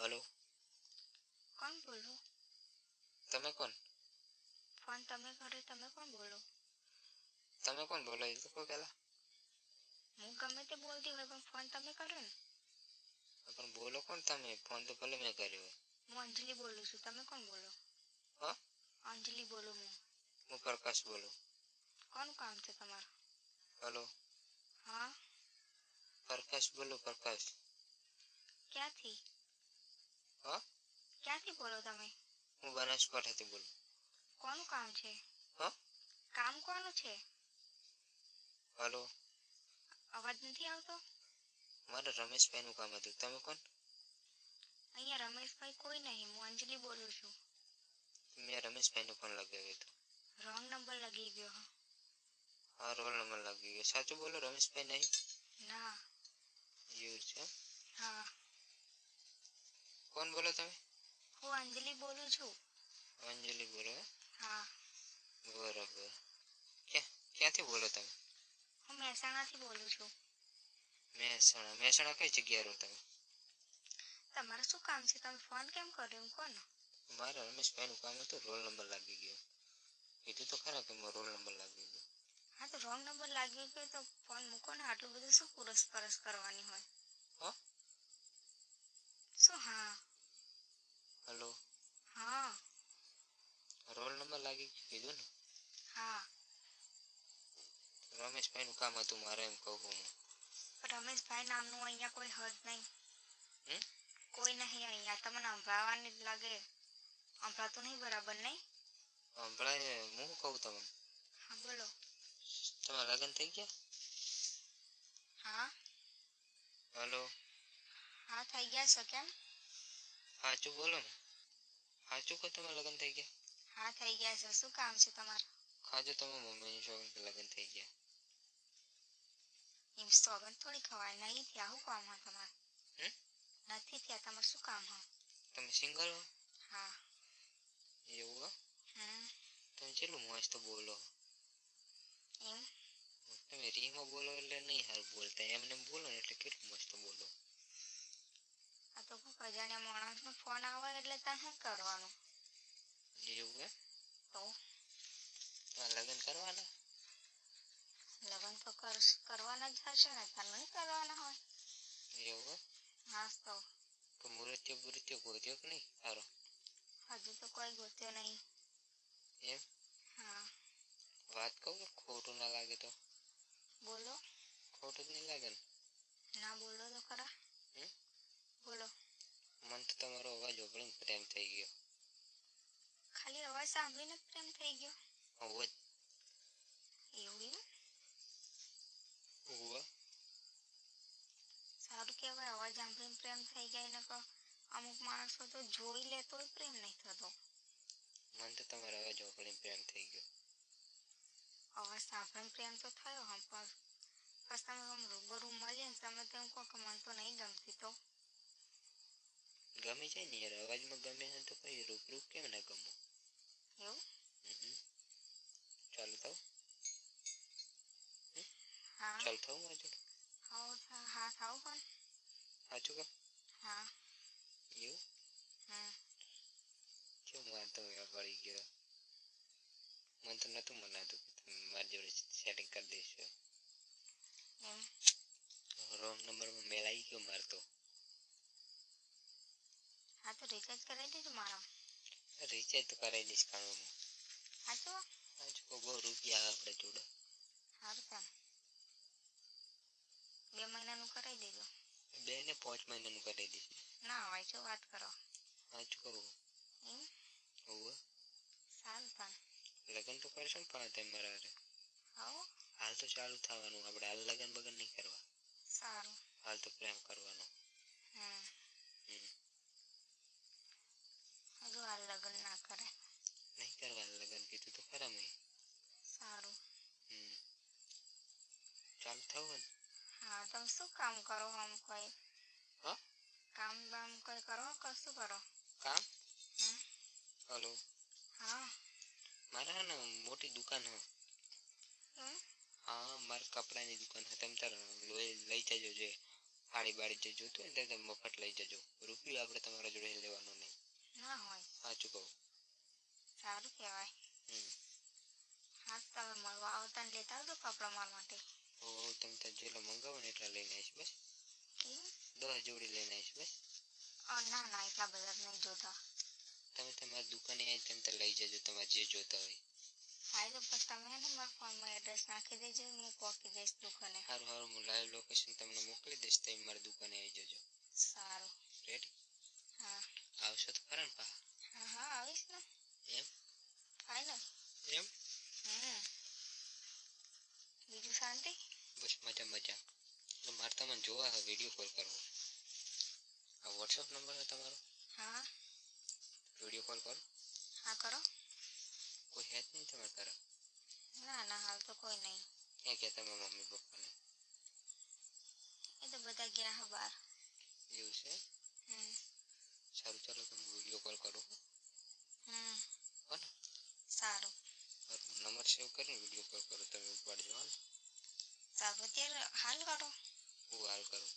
Hello कौन बोलो? તમે કોણ? फोन तमे करे तमे कौन बोलो? તમે કોણ બોલો એ તો કહો પેલા. હું ગમે તે બોલતી હોય પણ ફોન તમે કરો ને. પણ બોલો કોણ તમે? ફોન તો ભલે મેં કર્યો હોય. હું અંજલિ બોલું છું. તમે કોણ બોલો? હા, અંજલિ બોલું હું પ્રકાશ બોલું. કોનું કામ છે તમારું? हेलो હા, प्रकाश बोलो प्रकाश. ક્યાંથી? હા, ક્યાંથી બોલો તમે? હું બનાસકાંઠાથી બોલું. કોનું કામ છે? હા, કામ કોનું છે? हेलो અવાજ નથી આવતો? મારે રમેશભાઈનું કામ હતું. તમે કોણ? અહીંયા રમેશભાઈ કોઈ નહીં. હું અંજલિ બોલું છું. મેં રમેશભાઈનો ફોન લગાવ્યો હતો. રોંગ નંબર લગી ગયો. હા, રોલ નંબર લાગી ગયો. સાચું બોલો, રમેશભાઈ નહીં? ના. એવું છે? હા. કોણ બોલો તમે? હું અંજલિ બોલું છું. અંજલિ બોલો? હા. બરાબર. ક્યાંથી બોલો તમે? હું મહેસાણાથી બોલું છું. મહેસાણા? મહેસાણા કઈ જગ્યાએ રહો તમે? તમારે શું કામ છે? તમે ફોન કેમ કર્યો કોને? મારે રમેશભાઈનું કામ હતું. રોલ નંબર લાગી ગયો. કીધું તો ખરા કે મારો રોલ નંબર લાગી ગયો. હા, તો રોંગ નંબર લાગી ગયો તો ફોન મૂકો ને. આટલું બધું શું પૂછપરછ કરવાની હોય? હા, શું? હા. हेलो હા. રોલ નંબર લાગી ગયો કીધું ને. હા. રમેશભાઈનું કામ હતું મારે, એમ કહું હું. પણ રમેશભાઈ નામનું અહીંયા કોઈ હદ નહીં. હમ? કોઈ નહીં અહીંયા. તમને સંભળાવાની જ લાગે. સંભળાતું નહીં બરાબર નહીં? હમણાં હું કહું તમને. હા, બોલો. તમારા લગ્ન થઈ ગયા? હા. हेलो હા, થઈ ગયા છે. કેમ? સાચું બોલો ને. સાચું કહો, તમારા લગ્ન થઈ ગયા? હા, થઈ ગયા છે. શું કામ છે તમારે? ખાજો તમે મમ્મીની સોગન કે લગ્ન થઈ ગયા. એમ સોગન થોડી ખવાય. નહીં થયા. શું કામ હોય તમારે? નથી થયા. તમારે શું કામ હોય? તમે સિંગલ હો? હા. એવું હો? હમ. તમે કેટલું મસ્ત બોલો. એમ? તમે રીમાં બોલો એટલે નહીં હારું બોલતા. એમને બોલો ને એટલે કેટલું મસ્ત બોલો. આ તો કોઈ અજાણ્યા માણસનો ફોન આવે એટલે ત્યાં શું કરવાનું? એવું હે? તો લગ્ન કરવાના? લગ્ન તો કરવાના જ હશે ને. ત્યાં નહીં કરવાના હોય? એવું હે? હા. તો મુહૂર્ત્ય ગોત્યો કે નહીં સારો? હજુ તો કોઈ ગોત્યો નહીં. એમ? હા. વાત કહું, ખોટું ના લાગે તો? બોલો. ખોટું જ નહીં લાગે ને? ના, બોલો તો ખરા. બોલો. મને તો તમારો અવાજ ઓગળીને પ્રેમ થઈ ગયો. ખાલી અવાજ સાંભળીને પ્રેમ થઈ ગયો? અવાજ એવું? ઓવા સારું કહેવાય. અવાજ સાંભળીને પ્રેમ થઈ જાય ને. અમુક માણસો તો જોઈ લે તોય પ્રેમ નહીં થતો. મને તો તમારો અવાજ ઓગળીને પ્રેમ થઈ ગયો. અવાજ સાંભળીને પ્રેમ તો થયો. પણ બસ તમે આમ રૂબરૂ મળીએ ને તમે તેમ કહો કે મને તો નહીં ગમતી. તો ગમે જાય ને યાર. અવાજમાં ગમે છે તો કઈ રૂબરૂ કેમ ના ગમો? એવું? ચાલુ થાવ? હા. ચાલુ થવું આજે? હા, થાવ પણ. સાચું કહો? હા. એવું? કેમ વાંધો પડી ગયો? મને તો નતું મનાતું કે તમે મારી જોડે સેટિંગ કરી દઈશું. એમ? રોંગ નંબરમાં મેલ આવી ગયો મારતો. હા, તો રિચાર્જ કરાવી દેજો મારા. રિચાર્જ તો કરાવી દઈશ કામમાં. સાચું? સાચું બહુ રૂપિયા આપણે જોડે. સારું ચાલ. 2 મહિનાનું કરાવી દેજો. 2 ને 5 મહિનાનું કરાવી દઈશ. ના હોય જો વાત કરો. સાચું કરવું? એમ? હોવે. સારું ચાલ. લગ્ન તો કરશો ને પણ તમે મારા હારે? આવો. હાલ તો ચાલુ થવાનું. આપણે હાલ લગ્ન બગન નહીં કરવા. સારું. હાલ તો પ્રેમ કરવાનો. હજુ હાલ લગ્ન ના કરે. નહીં કરવા લગ્ન, કીધું તો ખરા મેં. સારું. ચાલુ થવું ને? હા, તમે શું કામ કરો? આમ કોઈ હા, કામ બામ કોઈ કરો? કશું કરો કામ? હલો હા. મારે હે ને મોટી દુકાન હે. હા, મારે કપડાની દુકાન હે. તમે તાર લઈ જજો. જે સાડી બાડી જે જોતું હોય ને તમે મફત લઈ જજો. રૂપિયો આપણે તમારા જોડે લેવાનો નહીં. ના હોય. સાચું કહું. સારું કહેવાય. હા તમે મળવા આવતા ને લેતા આવજો કપડાં મારા માટે. તમે ત્યાં જેટલા મંગાવો ને એટલા લઈને આવીશ બસ. 10 જોડી લઈને આવીશ બસ. ના ના એટલા બધા નહીં જોતા. તમે તમારી દુકાને આવી તેમ તો લઈ જજો તમારે જે જોતા હોય. હા તો પછી તમે હે ને મારા ફોનમાં એડ્રેસ નાખી દેજો હું પહોંચી જઈશ દુકાને. સારું હું લાઈવ લોકેશન તમને મોકલી દઈશ તમે મારી દુકાને આવી જજો. સારું. રેડી? હા. આવશો તો ખરા ને પા? હા આવીશ ને. એમ? ફાઈનલ. એમ? બીજું શાંતિ? બસ મજા. મારે તમને જોવા છે વિડીયો કોલ કરવો. આ વોટ્સઅપ નંબર છે તમારો? હા. વિડીયો કોલ કરો? હા કરો. કોઈ હે જ નહીં તમારે ઘરે? ના હાલ તો કોઈ નહીં. ક્યાં ગયા તમે મમ્મી પપ્પાને? એ તો બધા ગયા હા બહાર. એવું છે? સારું ચાલો તમે વિડીયો કોલ કરો. હો ને? સારું. નંબર સેવ કરીને વિડીયો કોલ કરો તમે ઉપાડજો. હા ને? સારું અત્યારે હાલ કરો. હું હાલ કરું.